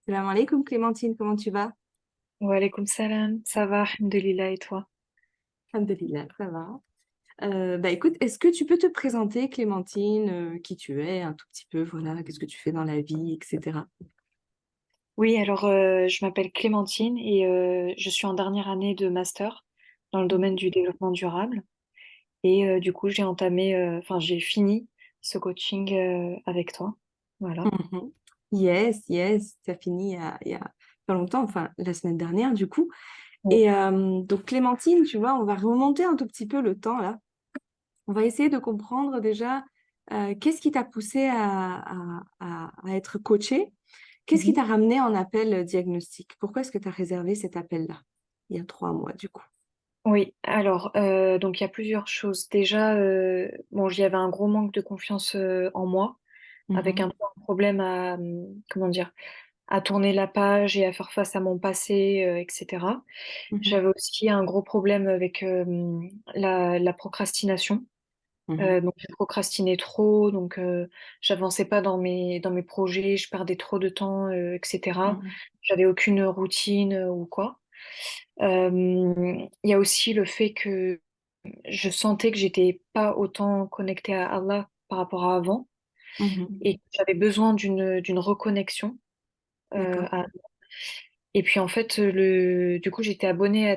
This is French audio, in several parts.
Salam alaikum Clémentine, comment tu vas? Wa alaykoum salam, ça va, alhamdoulilah, et toi? Alhamdulillah, ça va. Écoute, est-ce que tu peux te présenter Clémentine, qui tu es, un tout petit peu, voilà, qu'est-ce que tu fais dans la vie, etc. Oui, alors je m'appelle Clémentine et je suis en dernière année de master dans le domaine du développement durable. Et du coup, j'ai fini ce coaching avec toi. Voilà. Mhm. Yes, yes, ça finit il y a pas longtemps, enfin la semaine dernière du coup. Oui. Et donc Clémentine, tu vois, on va remonter un tout petit peu le temps là. On va essayer de comprendre déjà qu'est-ce qui t'a poussé à être coachée. Qu'est-ce qui Mhm. t'a ramené en appel diagnostic? Pourquoi est-ce que tu as réservé cet appel-là il y a 3 mois du coup? Oui, alors, donc il y a plusieurs choses. Déjà, bon, j'avais un gros manque de confiance en moi, avec un Mhm, peu un problème comment dire, à tourner la page et à faire face à mon passé, etc. mhm, J'avais aussi un gros problème avec la procrastination. mhm, Donc, je procrastinais trop, donc j'avançais pas dans mes projets, je perdais trop de temps, etc. mhm, J'avais aucune routine ou quoi. Il y a aussi le fait que je sentais que j'étais pas autant connectée à Allah par rapport à avant mhm. et que j'avais besoin d'une reconnexion. D'accord. Et puis en fait, du coup, j'étais abonnée à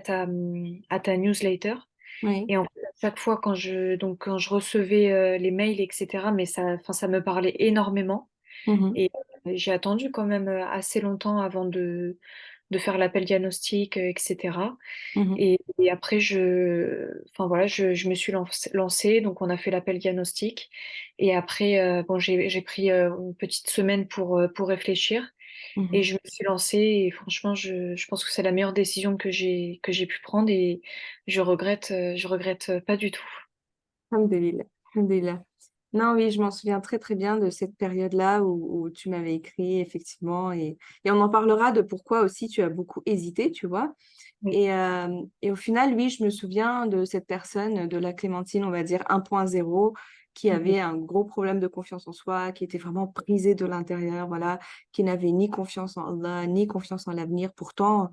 ta newsletter. Oui. Et en fait, à chaque fois quand je recevais les mails, etc., mais ça me parlait énormément. Mhm, Et j'ai attendu quand même assez longtemps avant de faire l'appel diagnostic, etc. mhm, Et après, enfin voilà, je me suis lancée, donc on a fait l'appel diagnostic. Et après, bon, j'ai pris une petite semaine pour réfléchir. Et mhm. je me suis lancée et franchement, je pense que c'est la meilleure décision que j'ai pu prendre et je regrette pas du tout. Alhamdulillah. Alhamdulillah. Non, oui, je m'en souviens très très bien de cette période-là où tu m'avais écrit, effectivement, et on en parlera de pourquoi aussi tu as beaucoup hésité, tu vois. Oui. Et au final, oui, je me souviens de cette personne, de la Clémentine, on va dire 1.0, qui Mhm. avait un gros problème de confiance en soi, qui était vraiment brisée de l'intérieur, voilà, qui n'avait ni confiance en Allah, ni confiance en l'avenir. Pourtant,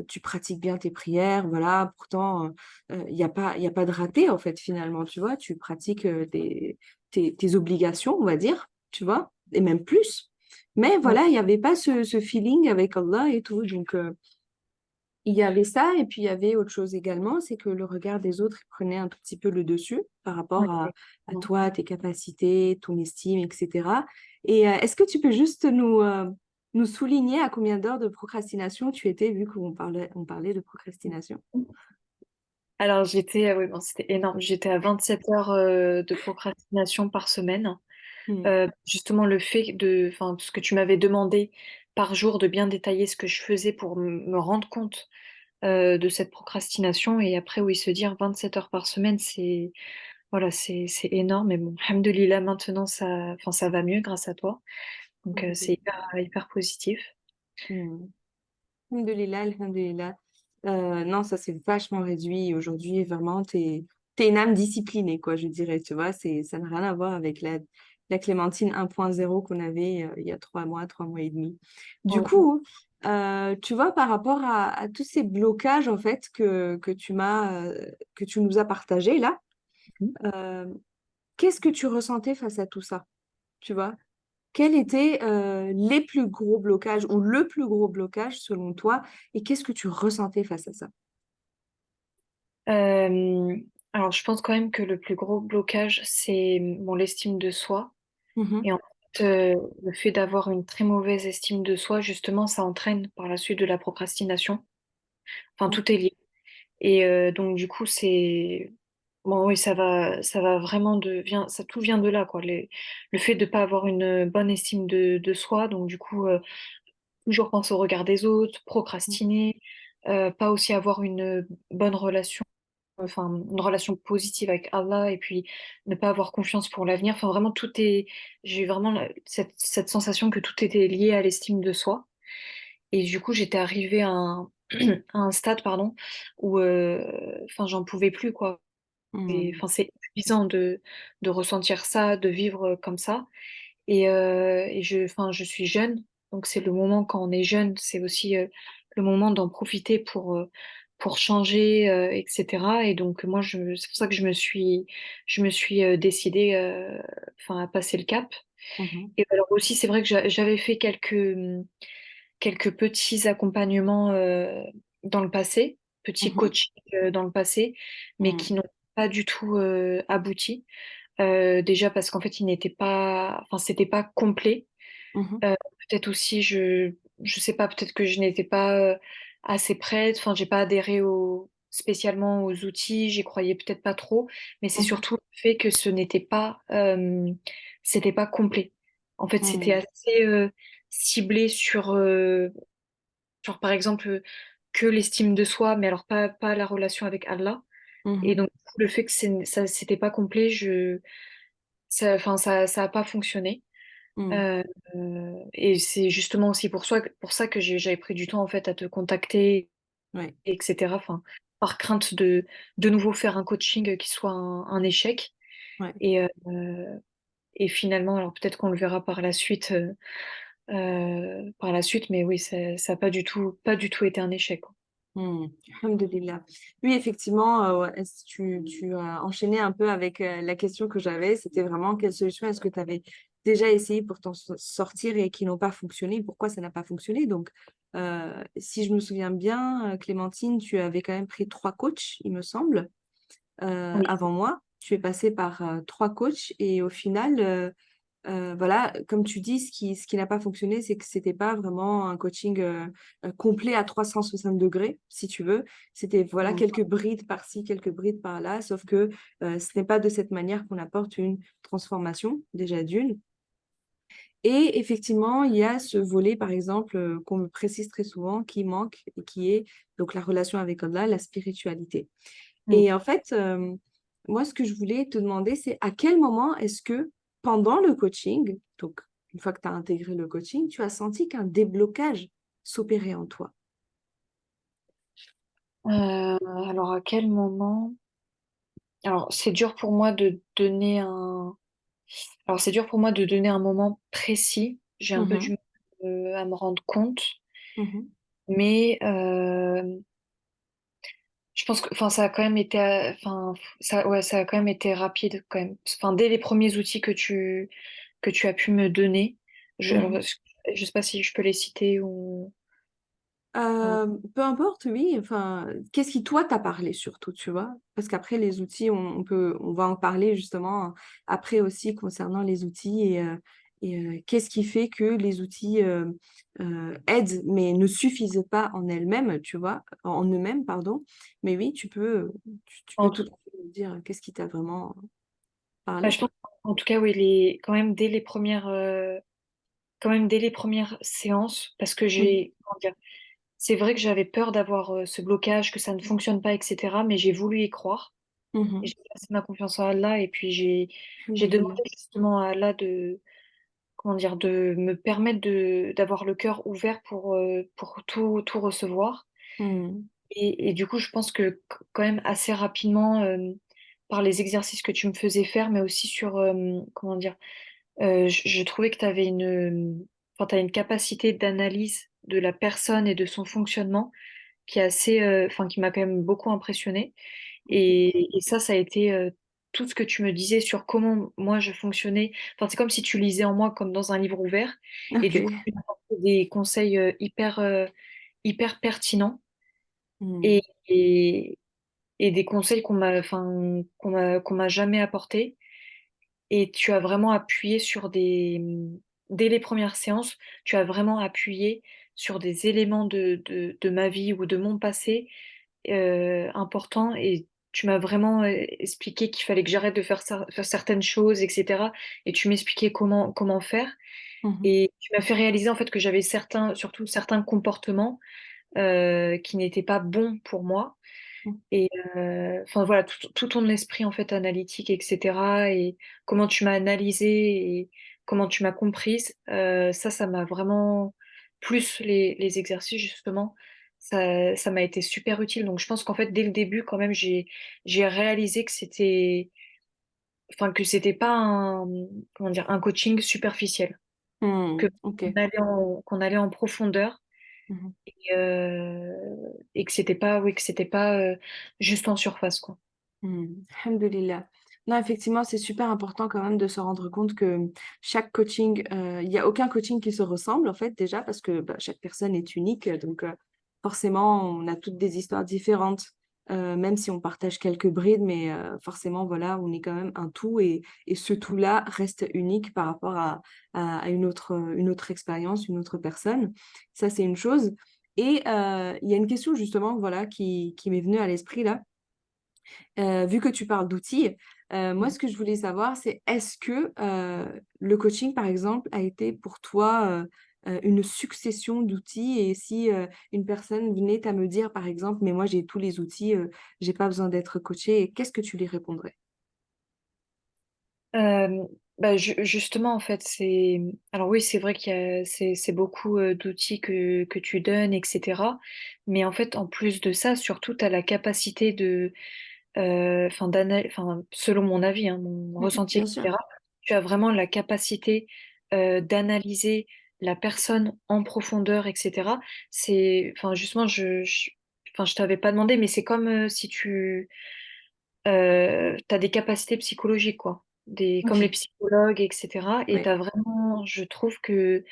tu pratiques bien tes prières, voilà, pourtant, il y a pas de raté, en fait, finalement, tu vois, tu pratiques tes obligations, on va dire, tu vois, et même plus. Mais Oui. voilà, il n'y avait pas ce feeling avec Allah et tout, donc... il y avait ça, et puis il y avait autre chose également, c'est que le regard des autres il prenait un tout petit peu le dessus par Oui, rapport à exactement. toi, tes capacités, ton estime, etc. Et est-ce que tu peux juste nous souligner à combien d'heures de procrastination tu étais, vu qu'on parlait de procrastination? Alors oui, bon, c'était énorme. J'étais à 27 heures de procrastination par semaine. Hmm. Justement, enfin, ce que tu m'avais demandé par jour de bien détailler ce que je faisais pour me rendre compte de cette procrastination. Et après, oui, se dire 27 heures par semaine, voilà, c'est énorme. Mais bon, alhamdoulilah, maintenant, enfin, ça va mieux grâce à toi. Donc, c'est hyper, hyper positif. Hmm. Alhamdulillah, alhamdulillah. Non, ça s'est vachement réduit. Aujourd'hui, vraiment, t'es une âme disciplinée, quoi, je dirais, tu vois. Ça n'a rien à voir avec la Clémentine 1.0 qu'on avait il y a 3 mois, 3 mois et demi. Du Oui. coup, tu vois, par rapport à tous ces blocages, en fait, que tu nous as partagés, là, euh, qu'est-ce que tu ressentais face à tout ça, tu vois? Quels étaient les plus gros blocages ou le plus gros blocage selon toi et qu'est-ce que tu ressentais face à ça? Euh, alors, je pense quand même que le plus gros blocage, c'est bon, l'estime de soi. Mhm, Et en fait, le fait d'avoir une très mauvaise estime de soi, justement, ça entraîne par la suite de la procrastination. Enfin, mhm, tout est lié. Et donc, du coup, c'est... Bon, oui, ça va vraiment tout vient de là, quoi. Le fait de ne pas avoir une bonne estime de soi, donc du coup, toujours penser au regard des autres, procrastiner, pas aussi avoir une bonne relation, enfin, une relation positive avec Allah, et puis ne pas avoir confiance pour l'avenir. Enfin, vraiment, j'ai vraiment cette sensation que tout était lié à l'estime de soi. Et du coup, j'étais arrivée à un stade, pardon, où, enfin, j'en pouvais plus, quoi. Et, mhm, enfin, c'est épuisant de ressentir ça, de vivre comme ça. Enfin, je suis jeune. Donc c'est le moment quand on est jeune, c'est aussi le moment d'en profiter pour changer, etc. Et donc moi, c'est pour ça que je me suis décidée, enfin, à passer le cap. Mhm. Et alors aussi, c'est vrai que j'avais fait quelques petits accompagnements dans le passé, petits Mhm. coachings dans le passé, mais Mhm. qui n'ont pas du tout abouti. Déjà parce qu'en fait, ils n'étaient pas, enfin, c'était pas complet. Mhm. Peut-être aussi, je sais pas, peut-être que je n'étais pas assez prête. Enfin, j'ai pas adhéré spécialement aux outils. J'y croyais peut-être pas trop. Mais c'est Mhm. surtout le fait que c'était pas complet. En fait, c'était Mhm. assez ciblé sur, par exemple, que l'estime de soi, mais alors pas la relation avec Allah. Et Mhm. donc, le fait que ça, c'était pas complet, enfin, ça a pas fonctionné. Mhm. Euh, et c'est justement aussi pour ça que j'avais pris du temps en fait à te contacter, Ouais. etc. Enfin, par crainte de nouveau faire un coaching qui soit un échec. Ouais. Et finalement, alors peut-être qu'on le verra par la suite, mais oui, ça a pas du tout été un échec, quoi. Hmm, alhamdoulilah. Oui, effectivement, ouais, tu as enchaîné un peu avec la question que j'avais. C'était vraiment quelle solution est-ce que tu avais déjà essayé pour t'en sortir et qui n'ont pas fonctionné? Pourquoi ça n'a pas fonctionné? Donc, si je me souviens bien, Clémentine, tu avais quand même pris 3 coachs, il me semble, Oui. avant moi. Tu es passée par 3 coachs et au final, voilà, comme tu dis, ce qui n'a pas fonctionné, c'est que c'était pas vraiment un coaching complet à 360 degrés, si tu veux. C'était voilà Mm. quelques brides par-ci, quelques brides par-là, sauf que ce n'est pas de cette manière qu'on apporte une transformation, déjà d'une. Et effectivement, il y a ce volet, par exemple, qu'on me précise très souvent, qui manque, et qui est donc la relation avec Allah, la spiritualité. Mm. Et en fait, moi, ce que je voulais te demander, c'est à quel moment est-ce que pendant le coaching, donc une fois que tu as intégré le coaching, tu as senti qu'un déblocage s'opérait en toi? Alors à quel moment? Alors c'est dur pour moi de donner alors c'est dur pour moi de donner un moment précis. J'ai un peu du Mhm, mal à me rendre compte. mhm, Mais je pense que, enfin, ça a quand même été, enfin, ouais, ça a quand même été rapide quand même. Enfin, dès les premiers outils que tu as pu me donner, alors, mhm. je sais pas si je peux les citer ou. euh, Peu importe, oui. Enfin, qu'est-ce qui toi t'a parlé surtout, tu vois? Parce qu'après les outils, on va en parler justement après aussi concernant les outils et qu'est-ce qui fait que les outils aident mais ne suffisent pas en elles-mêmes, tu vois, en eux-mêmes, pardon. Mais oui, tu peux en tout tout, à fait me dire qu'est-ce qui t'a vraiment je parlé. pense, en tout cas, oui, quand même quand même dès les premières séances, parce que Mhm, comment dire, c'est vrai que j'avais peur d'avoir ce blocage, que ça ne fonctionne pas, etc. Mais j'ai voulu y croire. Et mhm. j'ai placé ma confiance en Allah et puis j'ai Alhamdulillah. demandé justement à Allah de, comment dire, de me permettre d'avoir le cœur ouvert pour tout recevoir. Mhm, Et du coup, je pense que quand même assez rapidement, par les exercices que tu me faisais faire, mais aussi sur, comment dire, je trouvais que tu avais enfin, t'as une capacité d'analyse de la personne et de son fonctionnement qui est assez, enfin, qui m'a quand même beaucoup impressionnée. Et ça a été tout ce que tu me disais sur comment moi je fonctionnais. Enfin, c'est comme si tu lisais en moi comme dans un livre ouvert. Et ok. du coup, tu m'apportais des conseils hyper pertinents Mhm, et, et, et des conseils enfin, qu'on m'a jamais apportés. Et tu as vraiment appuyé dès les premières séances, tu as vraiment appuyé sur des éléments de ma vie ou de mon passé important et tu m'as vraiment expliqué qu'il fallait que j'arrête de faire certaines choses, etc. Et tu m'expliquais comment faire. mhm, Et tu m'as fait réaliser en fait que j'avais surtout certains comportements qui n'étaient pas bons pour moi. Et enfin voilà, tout ton esprit en fait analytique, etc. Et comment tu m'as analysé et comment tu m'as comprise, ça m'a vraiment, plus les exercices justement, ça m'a été super utile. Donc je pense qu'en fait dès le début quand même j'ai réalisé que enfin que c'était pas comment dire, un coaching superficiel. Hmm, que ok. qu'on allait en profondeur Mhm. et que c'était pas, oui, que c'était pas juste en surface, quoi. Alhamdulillah. Non, effectivement, c'est super important quand même de se rendre compte que chaque coaching, il n'y a aucun coaching qui se ressemble en fait déjà parce que bah, chaque personne est unique. Donc forcément, on a toutes des histoires différentes, même si on partage quelques brides, mais forcément, voilà, on est quand même un tout et ce tout-là reste unique par rapport à une autre expérience, une autre personne. Ça, c'est une chose. Et il y a une question justement, voilà, qui m'est venue à l'esprit là. Vu que tu parles d'outils, moi, ce que je voulais savoir, c'est est-ce que le coaching, par exemple, a été pour toi une succession d'outils et si une personne venait à me dire, par exemple, mais moi, j'ai tous les outils, j'ai pas besoin d'être coachée, qu'est-ce que tu lui répondrais? Euh, Bah, justement, en fait, c'est. Alors, oui, c'est vrai c'est beaucoup d'outils que tu donnes, etc. Mais en fait, en plus de ça, surtout, tu as la capacité de. Enfin, selon mon avis, hein, mon ressenti, Bien sûr. etc., tu as vraiment la capacité d'analyser la personne en profondeur, etc. Enfin, justement, enfin, je t'avais pas demandé, mais c'est comme si tu as des capacités psychologiques, quoi. Comme les Ok. psychologues, etc. Et tu Oui. as vraiment, je trouve que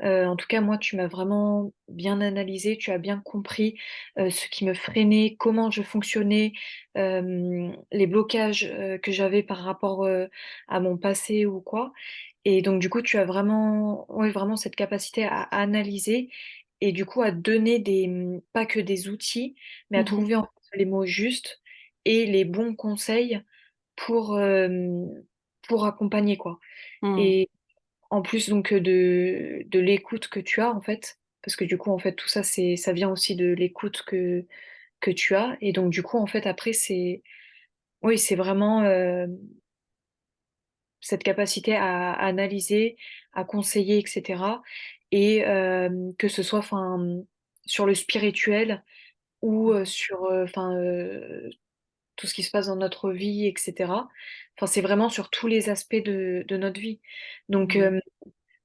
en tout cas, moi, tu m'as vraiment bien analysé, tu as bien compris ce qui me freinait, comment je fonctionnais, les blocages que j'avais par rapport à mon passé ou quoi. Et donc, du coup, tu as vraiment, ouais, vraiment cette capacité à analyser et du coup à donner pas que des outils, mais à Mhm. trouver en fait les mots justes et les bons conseils pour, euh, pour accompagner, quoi. Mhm. Et en plus donc de l'écoute que tu as en fait, parce que du coup en fait tout ça ça vient aussi de l'écoute que tu as et donc du coup en fait après c'est oui c'est vraiment cette capacité à analyser, à conseiller etc. Et que ce soit enfin sur le spirituel ou sur enfin tout ce qui se passe dans notre vie etc. Enfin c'est vraiment sur tous les aspects de notre vie donc Mhm.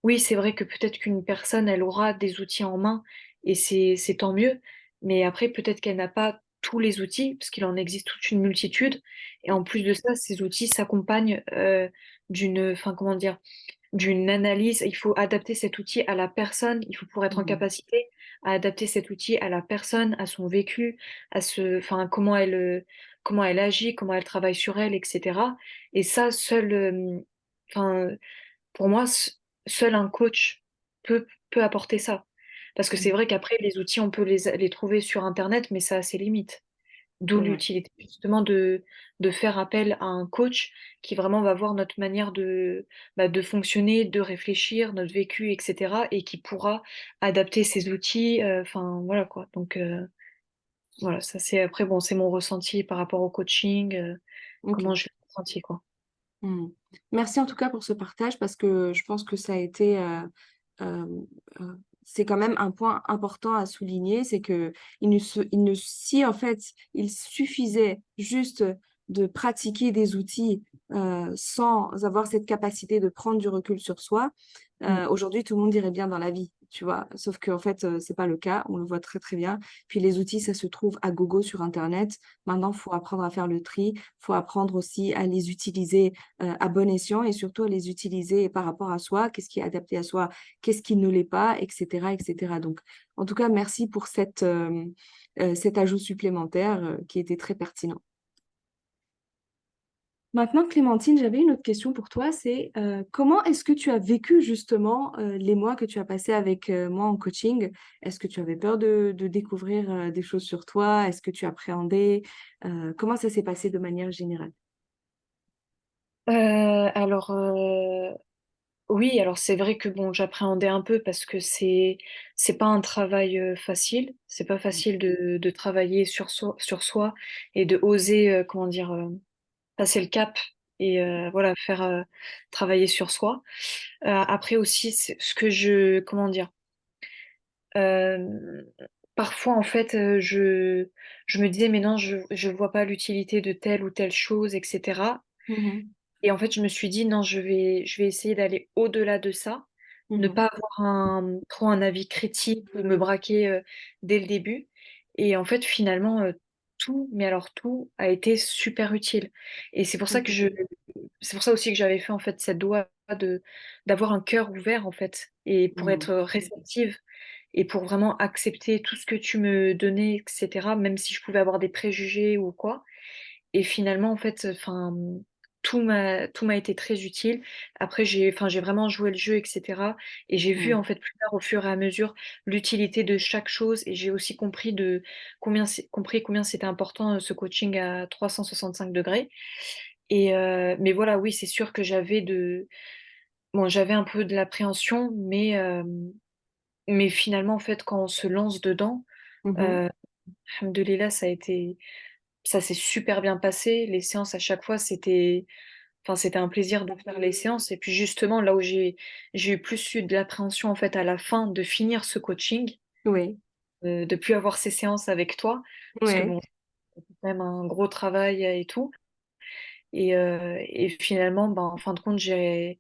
oui, c'est vrai que peut-être qu'une personne, elle aura des outils en main et c'est tant mieux. Mais après, peut-être qu'elle n'a pas tous les outils, parce qu'il en existe toute une multitude. Et en plus de ça, ces outils s'accompagnent enfin, comment dire, d'une analyse. Il faut adapter cet outil à la personne. Il faut pour être en Mhm. capacité à adapter cet outil à la personne, à son vécu, enfin, comment elle agit, comment elle travaille sur elle, etc. Et ça, enfin, pour moi, seul un coach peut apporter ça. Parce que c'est Mhm. vrai qu'après, les outils, on peut les trouver sur Internet, mais ça a ses limites. D'où C'est vrai. l'utilité justement de faire appel à un coach qui vraiment va voir notre manière de fonctionner, de réfléchir, notre vécu, etc. et qui pourra adapter ses outils. Enfin, voilà quoi. Donc, voilà, ça c'est après, bon, c'est mon ressenti par rapport au coaching, comment Ok. je l'ai ressenti, quoi. Hmm. Merci en tout cas pour ce partage parce que je pense que ça a été, euh, euh, c'est quand même un point important à souligner, c'est que si en fait il suffisait juste de pratiquer des outils sans avoir cette capacité de prendre du recul sur soi, Mm. aujourd'hui tout le monde irait bien dans la vie, tu vois. Sauf qu'en fait c'est pas le cas, on le voit très très bien. Puis les outils ça se trouve à gogo sur Internet. Maintenant, il faut apprendre à faire le tri, faut apprendre aussi à les utiliser à bon escient et surtout à les utiliser par rapport à soi, qu'est-ce qui est adapté à soi, qu'est-ce qui ne l'est pas, etc., etc. Donc, en tout cas, merci pour cet ajout supplémentaire qui était très pertinent. Maintenant, Clémentine, j'avais une autre question pour toi, c'est comment est-ce que tu as vécu justement les mois que tu as passés avec moi en coaching? Est-ce que tu avais peur de découvrir des choses sur toi? Est-ce que tu appréhendais? Comment ça s'est passé de manière générale? Alors, oui, alors c'est vrai que bon, j'appréhendais un peu parce que c'est pas un travail facile. C'est pas facile de travailler sur soi et de oser, comment dire, passer le cap et voilà, faire travailler sur soi. Après aussi, ce que comment dire, euh, parfois en fait, je me disais mais non, je vois pas l'utilité de telle ou telle chose, etc. Mhm. Et en fait, je me suis dit, non, je vais essayer d'aller au-delà de ça. ne Mhm. pas avoir trop un avis critique ou me braquer dès le début. Et en fait, finalement, tout, mais alors tout, a été super utile. Et Alhamdulillah. c'est pour ça aussi que j'avais fait en fait cette doigt d'avoir un cœur ouvert en fait, et pour Mhm. être réceptive et pour vraiment accepter tout ce que tu me donnais, etc. Même si je pouvais avoir des préjugés ou quoi. Et finalement, en fait, enfin, tout m'a été très utile. Après j'ai vraiment joué le jeu et cetera, et j'ai vu, Mhm. en fait, plus tard, au fur et à mesure, l'utilité de chaque chose, et j'ai aussi compris combien c'était important, ce coaching à 365°. Et mais voilà, oui, c'est sûr que j'avais un peu de l'appréhension, mais finalement, en fait, quand on se lance dedans, Mhm. heu, alhamdoulilah, ça s'est super bien passé. Les séances à chaque fois, c'était un plaisir de faire les séances. Et puis justement, là où j'ai eu plus eu de l'appréhension en fait à la fin de finir ce coaching, Oui, de plus avoir ces séances avec toi, parce que oui. bon, c'est quand même un gros travail et tout. Et finalement, ben, en fin de compte, j'ai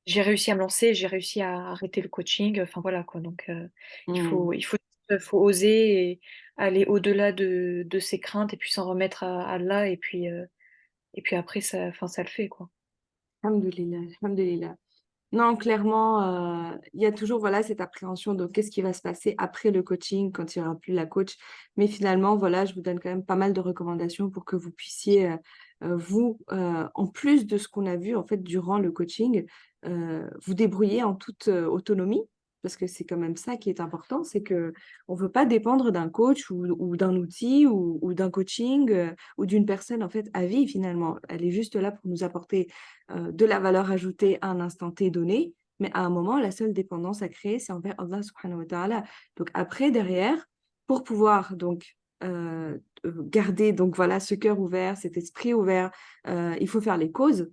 réussi à me lancer, j'ai réussi à arrêter le coaching. Enfin voilà quoi. Donc il Mhm. faut il faut faut oser et aller au-delà de ses craintes, et puis s'en remettre à Allah, et puis après ça le fait quoi. Alhamdulillah, alhamdulillah. Non, clairement, il y a toujours voilà, cette appréhension de qu'est-ce qui va se passer après le coaching quand il n'y aura plus la coach. Mais finalement, voilà, je vous donne quand même pas mal de recommandations pour que vous puissiez, en plus de ce qu'on a vu en fait durant le coaching, vous débrouiller en toute autonomie. Parce que c'est quand même ça qui est important, c'est que on veut pas dépendre d'un coach ou d'un outil ou d'un coaching ou d'une personne en fait à vie finalement. Elle est juste là pour nous apporter de la valeur ajoutée à un instant T donné, mais à un moment, la seule dépendance à créer, c'est envers Allah subhanahu wa ta'ala. Donc après, derrière, pour pouvoir donc garder donc voilà ce cœur ouvert, cet esprit ouvert, il faut faire les causes,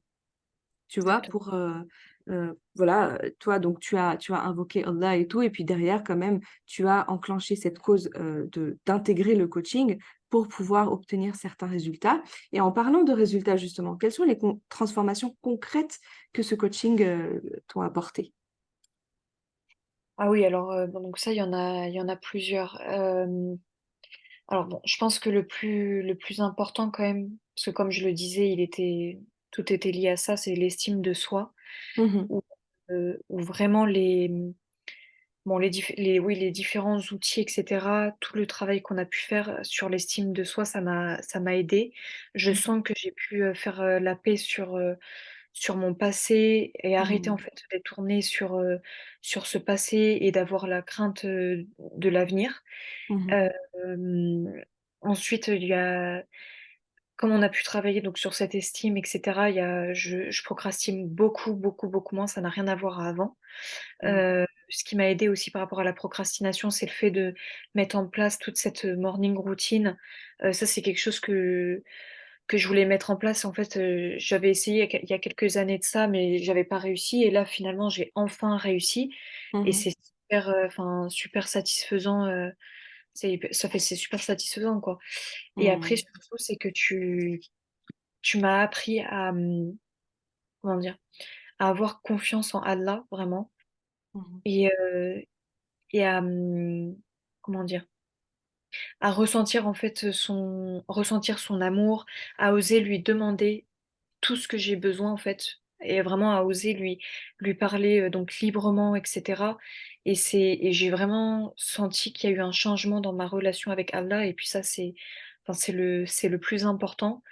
tu vois, Exactement. pour voilà, toi donc tu as invoqué Allah et tout, et puis derrière quand même tu as enclenché cette cause de d'intégrer le coaching pour pouvoir obtenir certains résultats. Et en parlant de résultats justement, quelles sont les transformations concrètes que ce coaching t'ont apporté? Ah oui, alors, bon, donc ça, il y en a plusieurs. Alors bon, je pense que le plus important quand même, parce que comme je le disais, tout était lié à ça, c'est l'estime de soi, Mhm, où vraiment bon, oui, les différents outils, etc., tout le travail qu'on a pu faire sur l'estime de soi, ça m'a aidé. Je sens que j'ai pu faire la paix sur mon passé, et arrêter en mhm, fait d'être tournée sur ce passé et d'avoir la crainte de l'avenir. mhm, Hem, Ensuite, il y a comme on a pu travailler donc sur cette estime, et cetera, je procrastine beaucoup, beaucoup, beaucoup moins, ça n'a rien à voir à avant. mhm, Ce qui m'a aidée aussi par rapport à la procrastination, c'est le fait de mettre en place toute cette morning routine. Ça, c'est quelque chose que je voulais mettre en place. En fait, j'avais essayé il y a quelques années de ça, mais j'avais pas réussi, et là, finalement, j'ai enfin réussi, et mhm, c'est super, enfin, super satisfaisant, c'est super satisfaisant, quoi. Et après, mhm, surtout, c'est que tu m'as appris à, comment dire? À avoir confiance en Allah, vraiment, mhm, et à, comment dire? À ressentir, en fait, ressentir son amour, à oser lui demander tout ce que j'ai besoin, en fait, et vraiment à oser lui parler, donc librement, et cetera. Et j'ai vraiment senti qu'il y a eu un changement dans ma relation avec Allah, et puis ça, enfin, c'est le plus important.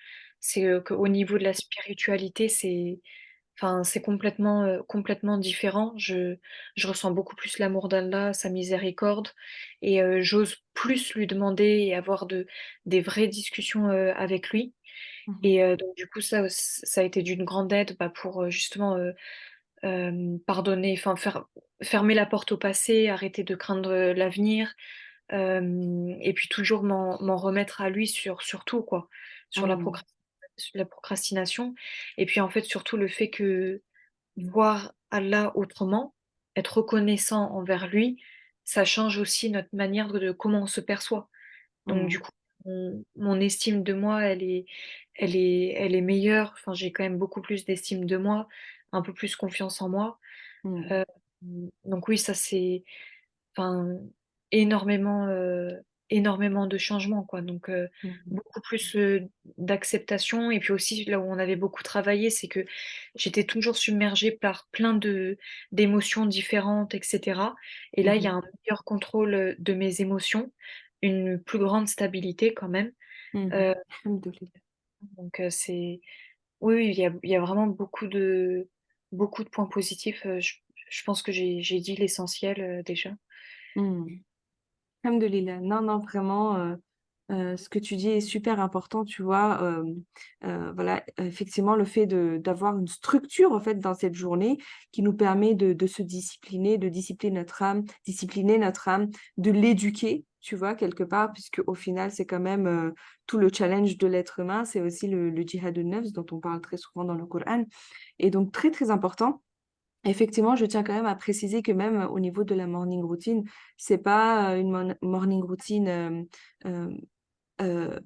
C'est, qu'au niveau de la spiritualité, c'est complètement différent. Je ressens beaucoup plus l'amour d'Allah, sa miséricorde, et j'ose plus lui demander et avoir des vraies discussions, avec lui. mhm, Et donc du coup, ça a été d'une grande aide, bah, pour, justement, pardonner, enfin fermer la porte au passé, arrêter de craindre, l'avenir, et puis toujours m'en remettre à lui sur tout, quoi. Sur mhm, la procrastination, et puis en fait surtout le fait que voir Allah autrement, être reconnaissant envers lui, ça change aussi notre manière de comment on se perçoit. Donc du mhm, coup, mon estime de moi, elle est meilleure. Enfin, j'ai quand même beaucoup plus d'estime de moi, un peu plus confiance en moi. mhm. Donc oui, ça c'est enfin énormément, énormément de changements quoi, donc Mhm. beaucoup plus, d'acceptation et puis aussi là où on avait beaucoup travaillé, c'est que j'étais toujours submergée par plein de d'émotions différentes et cetera et là, il y a Mhm. un meilleur contrôle, de mes émotions, une plus grande stabilité quand même, Mhm. heu, Alhamdoulilah. donc c'est oui, oui, il y a vraiment beaucoup de points positifs, je pense que j'ai dit l'essentiel, déjà. Mhm. Alhamdoulilah. Non, non, vraiment, ce que tu dis est super important, tu vois. Voilà, effectivement, le fait d'avoir une structure, en fait, dans cette journée qui nous permet de se discipliner, de discipliner notre âme, de l'éduquer, tu vois, quelque part, puisque au final, c'est quand même tout le challenge de l'être humain, c'est aussi le djihad nafs dont on parle très souvent dans le Coran. Et donc, très, très important. Effectivement, je tiens quand même à préciser que même au niveau de la morning routine, c'est pas, une morning routine,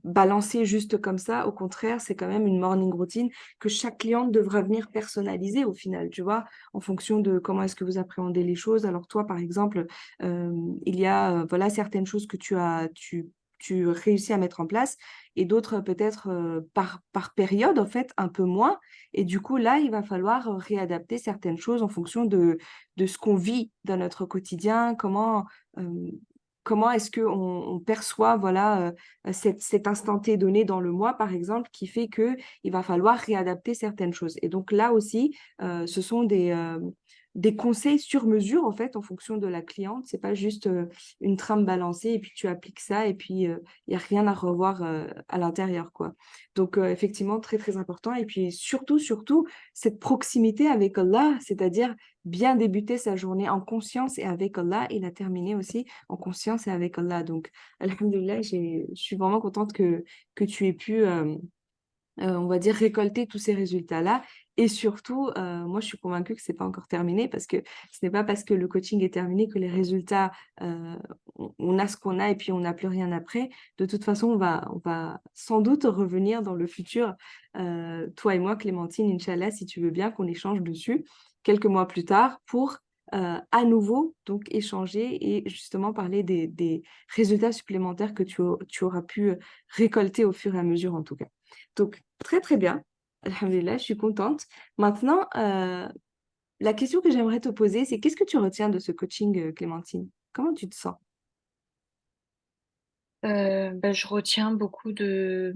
balancée juste comme ça. Au contraire, c'est quand même une morning routine que chaque cliente devra venir personnaliser au final, tu vois? En fonction de comment est-ce que vous appréhendez les choses. Alors toi, par exemple, il y a, voilà, certaines choses que tu réussis à mettre en place et d'autres peut-être, par période, en fait, un peu moins et du coup, là, il va falloir, réadapter certaines choses en fonction de ce qu'on vit dans notre quotidien, hem, comment est-ce qu'on perçoit, voilà, cet instant T donné dans le mois, par exemple, qui fait que il va falloir réadapter certaines choses. Et donc là aussi, ce sont des conseils sur mesure, en fait, en fonction de la cliente. C'est pas juste, une trame balancée et puis tu appliques ça et puis, il y a rien à revoir, à l'intérieur, quoi. Donc, effectivement, très, très important et puis surtout, surtout, cette proximité avec Allah, c'est-à-dire bien débuter sa journée en conscience et avec Allah et la terminer aussi en conscience et avec Allah. Donc, alhamdoulilah, je suis vraiment contente que tu aies pu, on va dire récolter tous ces résultats-là et surtout, moi je suis convaincue que c'est pas encore terminé parce que ce n'est pas parce que le coaching est terminé que les résultats, on a ce qu'on a et puis on n'a plus rien après. De toute façon, on va sans doute revenir dans le futur, toi et moi, Clémentine, inch'Allah, si tu veux bien qu'on échange dessus quelques mois plus tard pour, à nouveau donc échanger et justement parler des résultats supplémentaires que tu auras pu, récolter au fur et à mesure en tout cas. Donc, très, très bien. Alhamdulillah, je suis contente. Maintenant, la question que j'aimerais te poser, c'est qu'est-ce que tu retiens de ce coaching, Clémentine? Comment tu te sens? Bah, je retiens beaucoup de,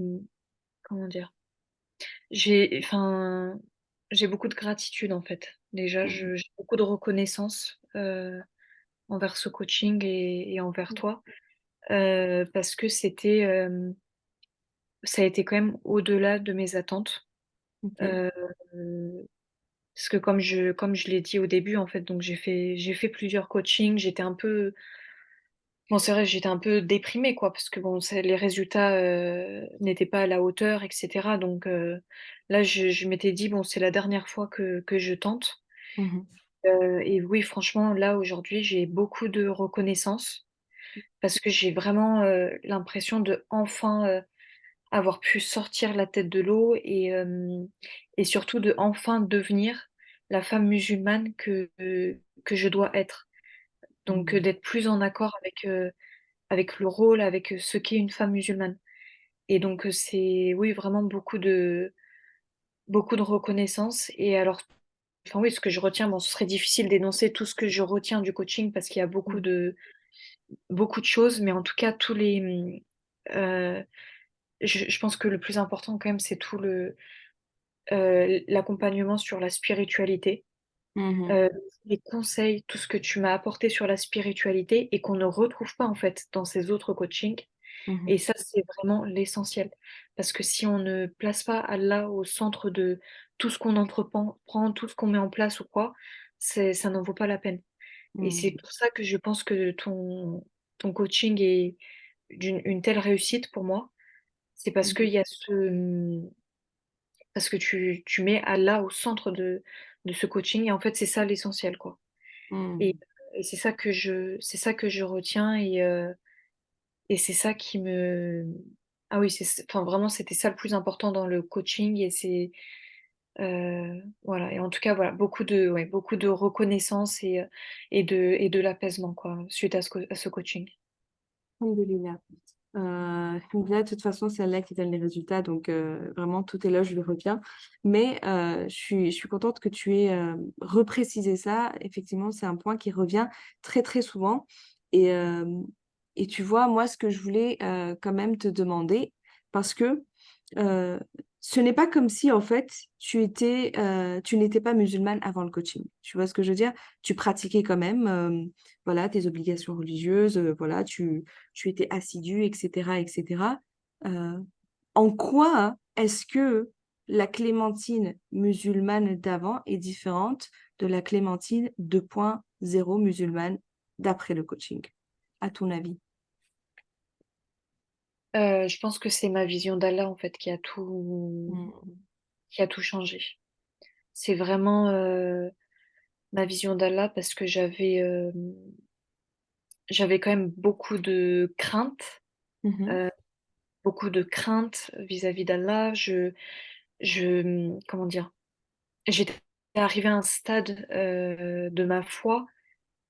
comment dire? J'ai beaucoup de gratitude, en fait. Déjà, Mmh j'ai beaucoup de reconnaissance, envers ce coaching et envers mh. toi, parce que ça a été quand même au-delà de mes attentes, OK. heu, parce que comme je l'ai dit au début, en fait, donc j'ai fait plusieurs coachings, j'étais un peu bon, c'est vrai, j'étais un peu déprimée, quoi, parce que bon, c'est les résultats, n'étaient pas à la hauteur et cetera, donc là, je m'étais dit: «Bon, c'est la dernière fois que je tente», Mmh et oui, franchement, là, aujourd'hui, j'ai beaucoup de reconnaissance parce que j'ai vraiment, l'impression de enfin, avoir pu sortir la tête de l'eau et surtout de enfin devenir la femme musulmane que je dois être. Donc Mmh. d'être plus en accord avec le rôle, avec, ce qu'est une femme musulmane et donc c'est oui, vraiment beaucoup de reconnaissance et alors enfin oui, ce que je retiens, bon, ce serait difficile d'énoncer tout ce que je retiens du coaching parce qu'il y a Mmh. beaucoup de choses, mais en tout cas tous les, je pense que le plus important quand même, c'est tout l'accompagnement sur la spiritualité, Mmh. heu, les conseils, tout ce que tu m'as apporté sur la spiritualité et qu'on ne retrouve pas en fait dans ces autres coachings. Mmh. Et ça, c'est vraiment l'essentiel. Parce que si on ne place pas Allah au centre de tout ce qu'on prend, tout ce qu'on met en place ou quoi, ça n'en vaut pas la peine. Et c'est Mmh. pour ça que je pense que ton coaching est une telle réussite pour moi. C'est parce qu'il Mmh. y a parce que tu mets Allah au centre de ce coaching et en fait, c'est ça l'essentiel, quoi. Et Mmh. et c'est ça que je retiens et c'est ça qui me ah oui, enfin vraiment, c'était ça le plus important dans le coaching et Voilà. Et en tout cas, voilà, ouais, beaucoup de reconnaissance et de l'apaisement, quoi, suite à ce coaching. Alhamdoulilah. Alhamdoulilah, de toute façon, c'est Allah qui donne les résultats, donc vraiment, tout éloge lui revient. Mais je suis contente que tu aies reprécisé ça. Effectivement, c'est un point qui revient très, très souvent. Et, euh, et tu vois, moi, ce que je voulais quand même te demander, parce que euh, ce n'est pas comme si, en fait, tu n'étais pas musulmane avant le coaching. Tu vois ce que je veux dire? Tu pratiquais quand même, voilà, tes obligations religieuses, voilà, tu étais assidue, etc., etc. Euh, En quoi est-ce que la clémentine musulmane d'avant est différente de la clémentine 2.0 musulmane d'après le coaching, à ton avis? Je pense que c'est ma vision d'Allah, en fait, Mm. qui a tout changé. C'est vraiment ma vision d'Allah parce que j'avais quand même Mhm, euh, beaucoup de craintes vis-à-vis d'Allah. Comment dire, j'étais arrivée à un stade de ma foi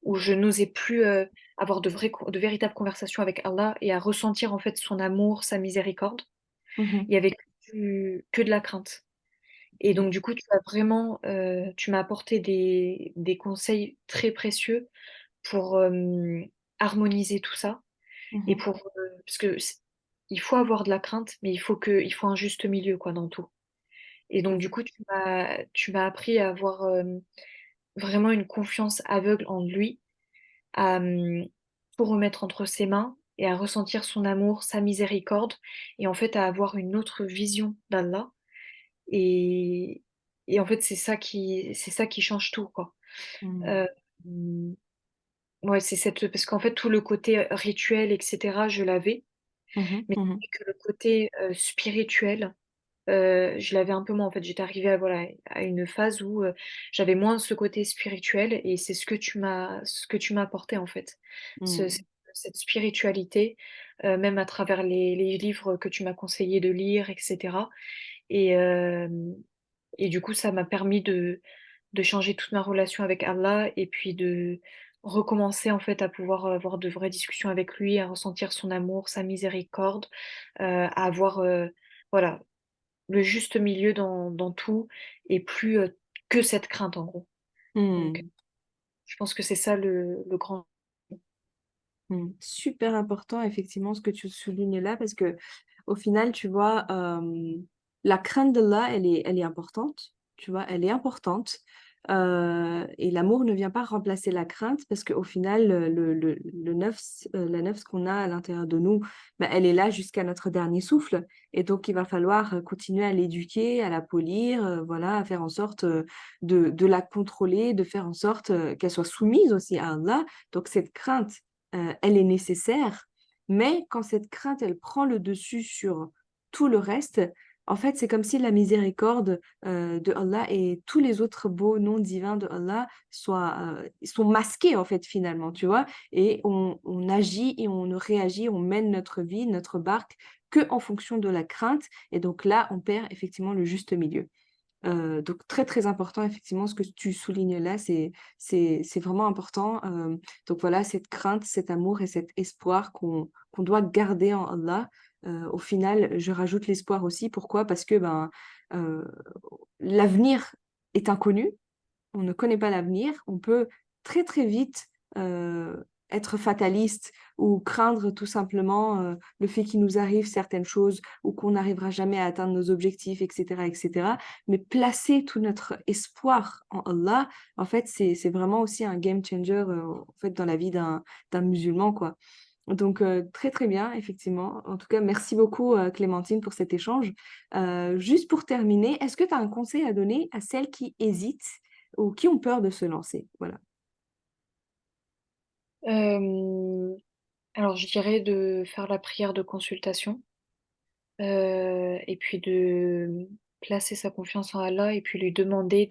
où je n'osais plus avoir de véritables conversations avec Allah et à ressentir en fait son amour, sa miséricorde. mhm, Il y avait que de la crainte. Et donc du coup, tu m'as apporté des conseils très précieux pour harmoniser tout ça et mhm, parce que il faut avoir de la crainte, mais il faut un juste milieu quoi dans tout. Et donc mhm, du coup, tu m'as appris à avoir vraiment une confiance aveugle en lui, à tout remettre entre ses mains et à ressentir son amour, sa miséricorde, et en fait à avoir une autre vision d'Allah. Et, et en fait, c'est ça qui change tout, quoi. mhm, Euh, ouais, parce qu'en fait, tout le côté rituel, etc., je l'avais, mhm, mais mhm, que le côté spirituel, je l'avais un peu moins. En fait, j'étais arrivée voilà, à une phase où j'avais moins ce côté spirituel, et c'est ce que tu m'as apporté, en fait. mhm, Cette spiritualité, même à travers les livres que tu m'as conseillé de lire, etc. Et, euh, et du coup, ça m'a permis de changer toute ma relation avec Allah et puis de recommencer en fait à pouvoir avoir de vraies discussions avec lui, à ressentir son amour, sa miséricorde, à avoir voilà, le juste milieu dans tout et plus que cette crainte en gros. Donc, mhm. je pense que c'est ça le grand. Super important, effectivement, ce que tu soulignes là, parce que au final, tu vois, la crainte d'Allah, elle est importante, tu vois, elle est importante. Et l'amour ne vient pas remplacer la crainte, parce qu'au final, le nafs, la nafs qu'on a à l'intérieur de nous, bah, elle est là jusqu'à notre dernier souffle. Et donc, il va falloir continuer à l'éduquer, à la polir, voilà, à faire en sorte de la contrôler, de faire en sorte qu'elle soit soumise aussi à Allah. Donc, cette crainte, elle est nécessaire, mais quand cette crainte, elle prend le dessus sur tout le reste, en fait, c'est comme si la miséricorde de Allah et tous les autres beaux noms divins de Allah sont masqués, en fait, finalement, tu vois, et on agit et on réagit, on mène notre vie, notre barque, que en fonction de la crainte, et donc là, on perd effectivement le juste milieu. Donc très très important effectivement ce que tu soulignes là, c'est vraiment important. Donc voilà, cette crainte, cet amour et cet espoir qu'on doit garder en Allah. Au final, je rajoute l'espoir aussi. Pourquoi? Parce que euh, l'avenir est inconnu, on ne connaît pas l'avenir, on peut très très vite être fataliste ou craindre tout simplement le fait qu'il nous arrive certaines choses ou qu'on n'arrivera jamais à atteindre nos objectifs, etc., etc. Mais placer tout notre espoir en Allah, en fait, c'est vraiment aussi un game changer en fait, dans la vie d'un musulman, quoi. Donc, très très bien, effectivement. En tout cas, merci beaucoup, Clémentine, pour cet échange. Juste pour terminer, est-ce que tu as un conseil à donner à celles qui hésitent ou qui ont peur de se lancer? Voilà. Euh, alors, je dirais de faire la prière de consultation et puis de placer sa confiance en Allah et puis lui demander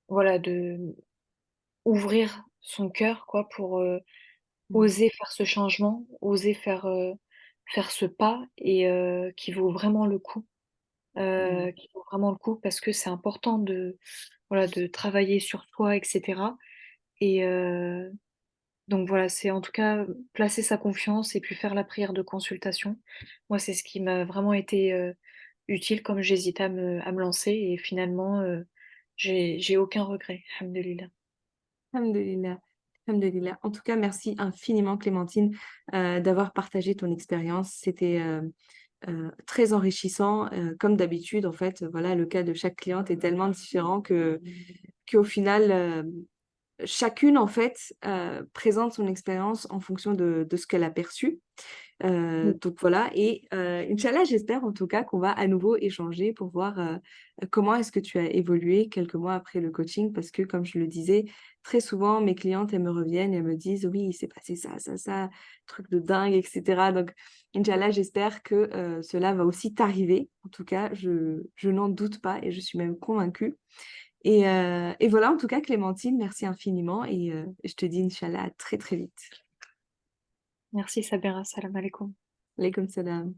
voilà, de ouvrir son cœur, quoi, pour Mm. oser faire ce changement, oser faire ce pas et qui vaut vraiment le coup. Mm. qui vaut vraiment le coup parce que c'est important voilà, de travailler sur soi, etc. Et donc voilà, c'est en tout cas placer sa confiance et puis faire la prière de consultation. Moi, c'est ce qui m'a vraiment été utile comme j'hésitais à me lancer et finalement, j'ai aucun regret, alhamdoulilah. Alhamdulillah. Alhamdulillah. En tout cas, merci infiniment, Clémentine, d'avoir partagé ton expérience. C'était très enrichissant. Comme d'habitude, en fait, voilà, le cas de chaque cliente est tellement différent qu'au final, chacune, en fait, présente son expérience en fonction de ce qu'elle a perçu. Donc voilà, et Inch'Allah, j'espère en tout cas qu'on va à nouveau échanger pour voir comment est-ce que tu as évolué quelques mois après le coaching, parce que comme je le disais, très souvent mes clientes, elles me reviennent et elles me disent, oui, il s'est passé ça, ça, ça, truc de dingue, etc. Donc Inch'Allah, j'espère que cela va aussi t'arriver. En tout cas, je n'en doute pas et je suis même convaincue. Et voilà, en tout cas, Clémentine, merci infiniment et je te dis Inch'Allah à très très vite. Merci Sabira, salam alaikum. Alaykoum salam.